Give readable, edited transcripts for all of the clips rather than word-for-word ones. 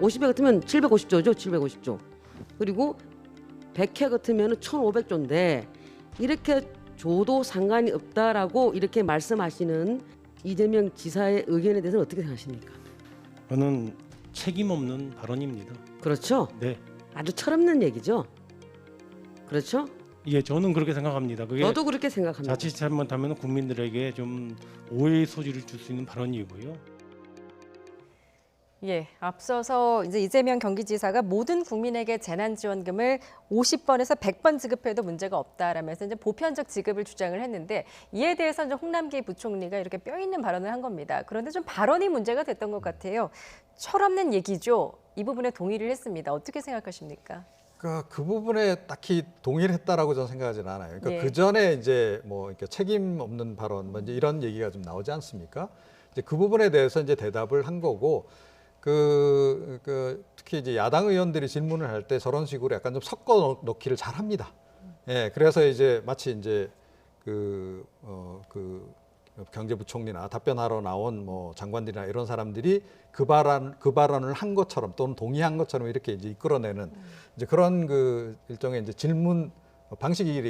50회 같으면 750조죠. 750조. 그리고 100회 같으면 1,500조인데 이렇게 줘도 상관이 없다라고 이렇게 말씀하시는 이재명 지사의 의견에 대해서는 어떻게 생각하십니까? 저는 책임 없는 발언입니다. 그렇죠. 네. 아주 철없는 얘기죠. 그렇죠. 예, 저는 그렇게 생각합니다. 그게 저도 그렇게 생각합니다. 자칫 잘못하면 국민들에게 좀 오해의 소지를 줄 수 있는 발언이고요. 예, 앞서서 이제 이재명 경기지사가 모든 국민에게 재난지원금을 50번에서 100번 지급해도 문제가 없다라면서 이제 보편적 지급을 주장을 했는데 이에 대해서 이제 홍남기 부총리가 이렇게 뼈 있는 발언을 한 겁니다. 그런데 좀 발언이 문제가 됐던 것 같아요. 철없는 얘기죠. 이 부분에 동의를 했습니다. 어떻게 생각하십니까? 그러니까 그 부분에 딱히 동의를 했다라고 저는 생각하지는 않아요. 그러니까 예. 그 전에 이제 뭐 이렇게 책임 없는 발언, 뭐 이제 이런 얘기가 좀 나오지 않습니까? 이제 그 부분에 대해서 이제 대답을 한 거고, 특히 이제 야당 의원들이 질문을 할 때 저런 식으로 약간 좀 섞어 넣기를 잘합니다. 예, 그래서 이제 마치 이제 경제부총리나 답변하러 나온 뭐 장관들이나 이런 사람들이 그 발언을 한 것처럼 또는 동의한 것처럼 이렇게 이제 이끌어내는 이제 그런 일종의 이제 질문 방식이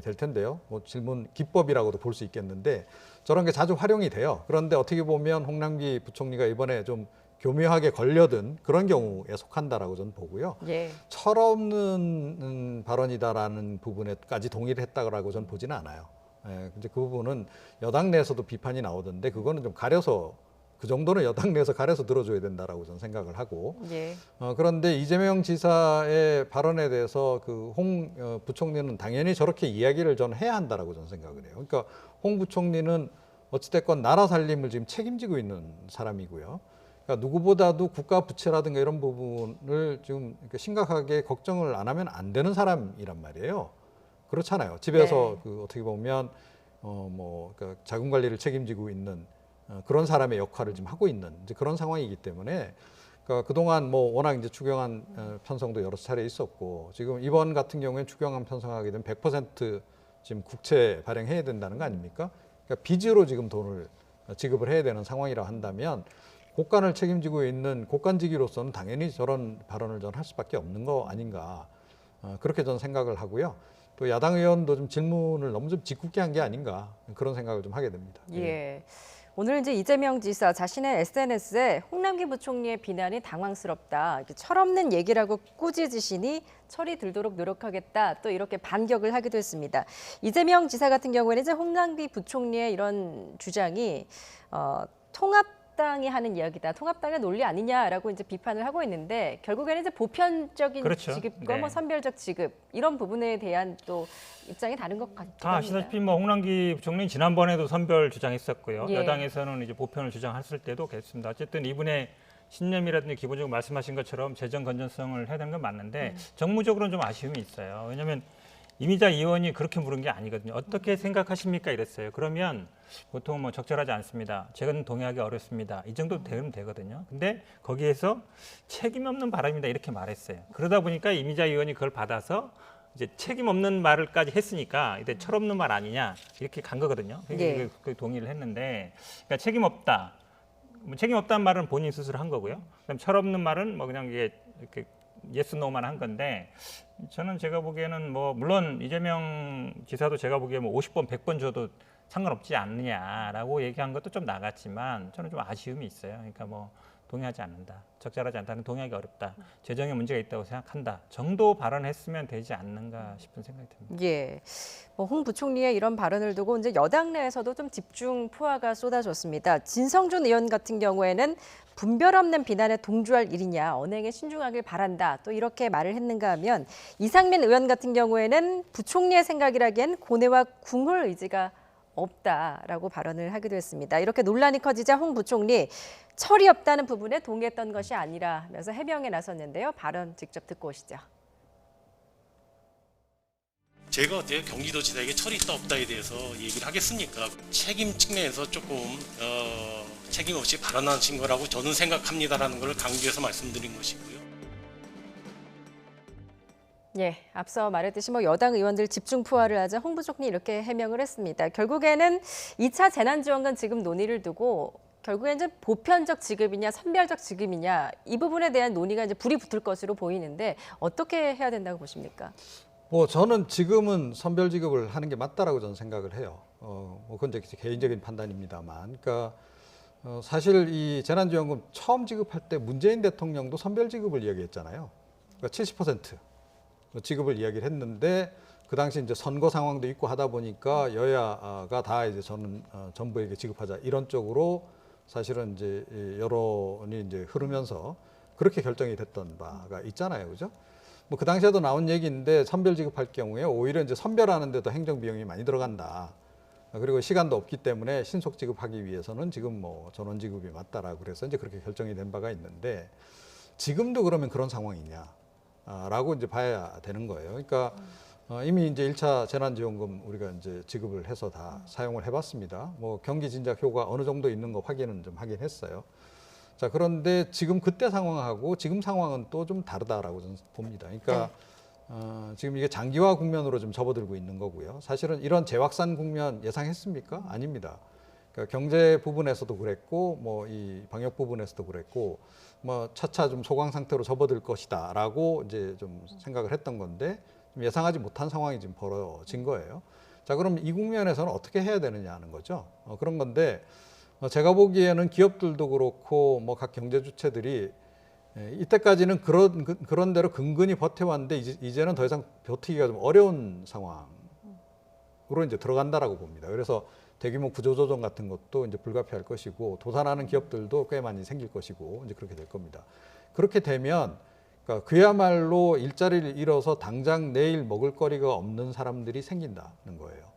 될 텐데요. 뭐 질문 기법이라고도 볼 수 있겠는데 저런 게 자주 활용이 돼요. 그런데 어떻게 보면 홍남기 부총리가 이번에 좀 교묘하게 걸려든 그런 경우에 속한다라고 저는 보고요. 예. 철없는 발언이다라는 부분에까지 동의를 했다고 저는 보지는 않아요. 예, 이제 그 부분은 여당 내에서도 비판이 나오던데 그거는 좀 가려서 그 정도는 여당 내에서 가려서 들어줘야 된다라고 저는 생각을 하고. 예. 그런데 이재명 지사의 발언에 대해서 홍 부총리는 당연히 저렇게 이야기를 저는 해야 한다라고 저는 생각을 해요. 그러니까 홍 부총리는 어찌됐건 나라 살림을 지금 책임지고 있는 사람이고요. 그러니까 누구보다도 국가 부채라든가 이런 부분을 지금 심각하게 걱정을 안 하면 안 되는 사람이란 말이에요. 그렇잖아요. 집에서 네. 어떻게 보면 그러니까 자금 관리를 책임지고 있는 그런 사람의 역할을 지금 하고 있는 이제 그런 상황이기 때문에 그러니까 그동안 뭐 워낙 이제 추경안 편성도 여러 차례 있었고 지금 이번 같은 경우에는 추경안 편성하게 되면 100% 지금 국채 발행해야 된다는 거 아닙니까? 그러니까 빚으로 지금 돈을 지급을 해야 되는 상황이라 한다면 국간을 책임지고 있는 국간직위로서는 당연히 저런 발언을 전 할 수밖에 없는 거 아닌가 그렇게 저는 생각을 하고요. 또 야당 의원도 좀 질문을 너무 좀 짓궂게 한 게 아닌가 그런 생각을 좀 하게 됩니다. 예. 오늘 이제 이재명 지사 자신의 SNS에 홍남기 부총리의 비난이 당황스럽다. 이렇게 철없는 얘기라고 꾸짖으시니 철이 들도록 노력하겠다. 또 이렇게 반격을 하기도 했습니다. 이재명 지사 같은 경우에는 이제 홍남기 부총리의 이런 주장이 통합당이 하는 이야기다. 통합당의 논리 아니냐라고 이제 비판을 하고 있는데 결국에는 이제 보편적인 그렇죠. 지급과 네. 뭐 선별적 지급 이런 부분에 대한 또 입장이 다른 것 같기도 다 합니다. 아시다시피 뭐 홍남기 부총리는 지난번에도 선별 주장했었고요. 예. 여당에서는 이제 보편을 주장했을 때도 그랬습니다. 어쨌든 이분의 신념이라든지 기본적으로 말씀하신 것처럼 재정 건전성을 해야 되는 건 맞는데 정무적으로는 좀 아쉬움이 있어요. 왜냐하면 이미자 의원이 그렇게 물은 게 아니거든요. 어떻게 생각하십니까? 이랬어요. 그러면 보통 뭐 적절하지 않습니다. 제가 동의하기 어렵습니다. 이 정도 되면 되거든요. 근데 거기에서 책임 없는 발언입니다. 이렇게 말했어요. 그러다 보니까 이미자 의원이 그걸 받아서 이제 책임 없는 말을까지 했으니까 이제 철없는 말 아니냐 이렇게 간 거거든요. 예. 그 동의를 했는데 그러니까 책임 없다. 뭐 책임 없다는 말은 본인 스스로 한 거고요. 그다음 철없는 말은 뭐 그냥 이게 이렇게 예스 노만 한 건데 저는 제가 보기에는 뭐 물론 이재명 지사도 제가 보기에 뭐 50번 100번 줘도 상관없지 않느냐라고 얘기한 것도 좀 나갔지만 저는 좀 아쉬움이 있어요. 그러니까 뭐 동의하지 않는다. 적절하지 않다는 동의하기 어렵다. 재정에 문제가 있다고 생각한다. 정도 발언했으면 되지 않는가 싶은 생각이 듭니다. 예. 홍 부총리의 이런 발언을 두고 이제 여당 내에서도 좀 집중 포화가 쏟아졌습니다. 진성준 의원 같은 경우에는 분별 없는 비난에 동조할 일이냐, 언행에 신중하길 바란다. 또 이렇게 말을 했는가 하면 이상민 의원 같은 경우에는 부총리의 생각이라기엔 고뇌와 궁홀 의지가 없다라고 발언을 하기도 했습니다. 이렇게 논란이 커지자 홍 부총리 철이 없다는 부분에 동의했던 것이 아니라면서 해명에 나섰는데요. 발언 직접 듣고 오시죠. 제가 어때요? 경기도지사에게 철이 있다 없다에 대해서 얘기를 하겠습니까? 책임 측면에서 조금 책임 없이 발언하신 거라고 저는 생각합니다라는 걸 강조해서 말씀드린 것이고요. 예, 앞서 말했듯이 여당 의원들 집중 포화를 하자 홍 부총리 이렇게 해명을 했습니다. 결국에는 2차 재난지원금 지급 논의를 두고 결국엔 이제 보편적 지급이냐 선별적 지급이냐 이 부분에 대한 논의가 이제 불이 붙을 것으로 보이는데 어떻게 해야 된다고 보십니까? 뭐 저는 지금은 선별 지급을 하는 게 맞다라고 저는 생각을 해요. 뭐 그건 이제 개인적인 판단입니다만, 그러니까 사실 이 재난지원금 처음 지급할 때 문재인 대통령도 선별 지급을 이야기했잖아요. 그러니까 70% 지급을 이야기를 했는데 그 당시 이제 선거 상황도 있고 하다 보니까 여야가 다 이제 저는 정부에게 지급하자 이런 쪽으로 사실은 이제 여론이 이제 흐르면서 그렇게 결정이 됐던 바가 있잖아요, 그죠? 뭐 그 당시에도 나온 얘기인데 선별 지급할 경우에 오히려 이제 선별하는데도 행정 비용이 많이 들어간다. 그리고 시간도 없기 때문에 신속 지급하기 위해서는 지금 뭐 전원 지급이 맞다라고 그래서 이제 그렇게 결정이 된 바가 있는데 지금도 그러면 그런 상황이냐라고 이제 봐야 되는 거예요. 그러니까 이미 이제 1차 재난지원금 우리가 이제 지급을 해서 다 사용을 해봤습니다. 뭐 경기 진작 효과 어느 정도 있는 거 확인은 좀 하긴 했어요. 자, 그런데 지금 그때 상황하고 지금 상황은 또 좀 다르다라고 저는 봅니다. 그러니까 지금 이게 장기화 국면으로 좀 접어들고 있는 거고요. 사실은 이런 재확산 국면 예상했습니까? 아닙니다. 그러니까 경제 부분에서도 그랬고, 뭐 이 방역 부분에서도 그랬고, 뭐 차차 좀 소강 상태로 접어들 것이다라고 이제 좀 생각을 했던 건데 좀 예상하지 못한 상황이 지금 벌어진 거예요. 자, 그럼 이 국면에서는 어떻게 해야 되느냐 하는 거죠. 그런 건데. 제가 보기에는 기업들도 그렇고 뭐 각 경제 주체들이 이때까지는 그런 대로 근근히 버텨왔는데 이제는 더 이상 버티기가 좀 어려운 상황으로 이제 들어간다라고 봅니다. 그래서 대규모 구조조정 같은 것도 이제 불가피할 것이고 도산하는 기업들도 꽤 많이 생길 것이고 이제 그렇게 될 겁니다. 그렇게 되면 그러니까 그야말로 일자리를 잃어서 당장 내일 먹을 거리가 없는 사람들이 생긴다는 거예요.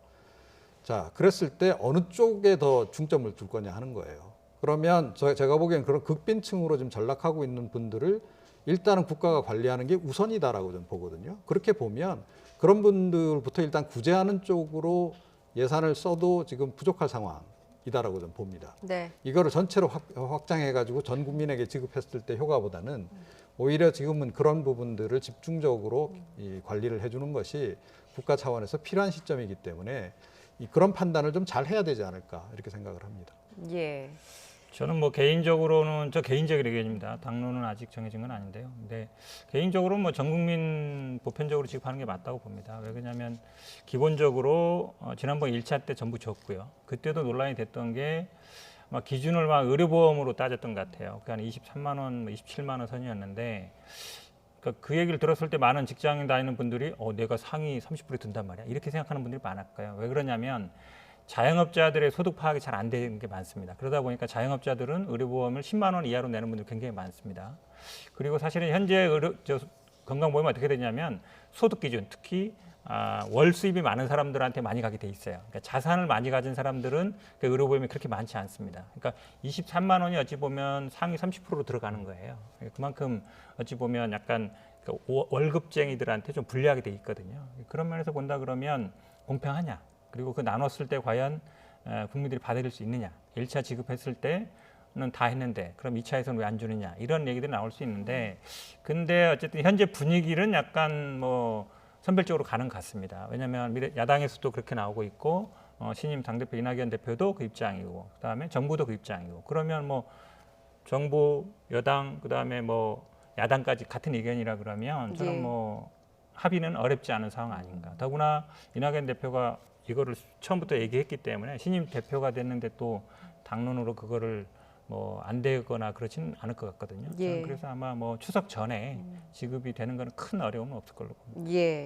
자, 그랬을 때 어느 쪽에 더 중점을 둘 거냐 하는 거예요. 그러면 제가 보기엔 그런 극빈층으로 지금 전락하고 있는 분들을 일단은 국가가 관리하는 게 우선이다라고 저는 보거든요. 그렇게 보면 그런 분들부터 일단 구제하는 쪽으로 예산을 써도 지금 부족할 상황이다라고 저는 봅니다. 네. 이거를 전체로 확장해가지고 전 국민에게 지급했을 때 효과보다는 오히려 지금은 그런 부분들을 집중적으로 이 관리를 해주는 것이 국가 차원에서 필요한 시점이기 때문에 그런 판단을 좀 잘 해야 되지 않을까 이렇게 생각을 합니다. 예. 저는 뭐 개인적으로는 저 개인적인 의견입니다. 당론은 아직 정해진 건 아닌데요. 근데 개인적으로 뭐 전 국민 보편적으로 지급하는 게 맞다고 봅니다. 왜 그러냐면 기본적으로 지난번 1차 때 전부 줬고요. 그때도 논란이 됐던 게 막 기준을 막 의료보험으로 따졌던 것 같아요. 그러니까 23만 원, 27만 원 선이었는데 그 얘기를 들었을 때 많은 직장인 다니는 분들이 내가 상위 30% 든단 말이야. 이렇게 생각하는 분들이 많았고요. 왜 그러냐면 자영업자들의 소득 파악이 잘 안 되는 게 많습니다. 그러다 보니까 자영업자들은 의료보험을 10만 원 이하로 내는 분들이 굉장히 많습니다. 그리고 사실은 현재 건강보험이 어떻게 되냐면 소득 기준, 특히 월 수입이 많은 사람들한테 많이 가게 돼 있어요. 그러니까 자산을 많이 가진 사람들은 그 의료보험이 그렇게 많지 않습니다. 그러니까 23만 원이 어찌 보면 상위 30%로 들어가는 거예요. 그만큼 어찌 보면 약간 월급쟁이들한테 좀 불리하게 돼 있거든요. 그런 면에서 본다 그러면 공평하냐? 그리고 그 나눴을 때 과연 국민들이 받아들일 수 있느냐? 1차 지급했을 때는 다 했는데 그럼 2차에서는 왜 안 주느냐? 이런 얘기들이 나올 수 있는데 근데 어쨌든 현재 분위기는 약간 뭐 선별적으로 가는 것 같습니다. 왜냐하면 야당에서도 그렇게 나오고 있고 신임 당대표 이낙연 대표도 그 입장이고 그다음에 정부도 그 입장이고 그러면 뭐 정부, 여당 그다음에 뭐 야당까지 같은 의견이라 그러면 저는 뭐 합의는 어렵지 않은 상황 아닌가. 더구나 이낙연 대표가 이거를 처음부터 얘기했기 때문에 신임 대표가 됐는데 또 당론으로 그거를 뭐 안 되거나 그렇지는 않을 것 같거든요. 저는 그래서 아마 뭐 추석 전에 지급이 되는 건 큰 어려움은 없을 걸로 봅니다. 예.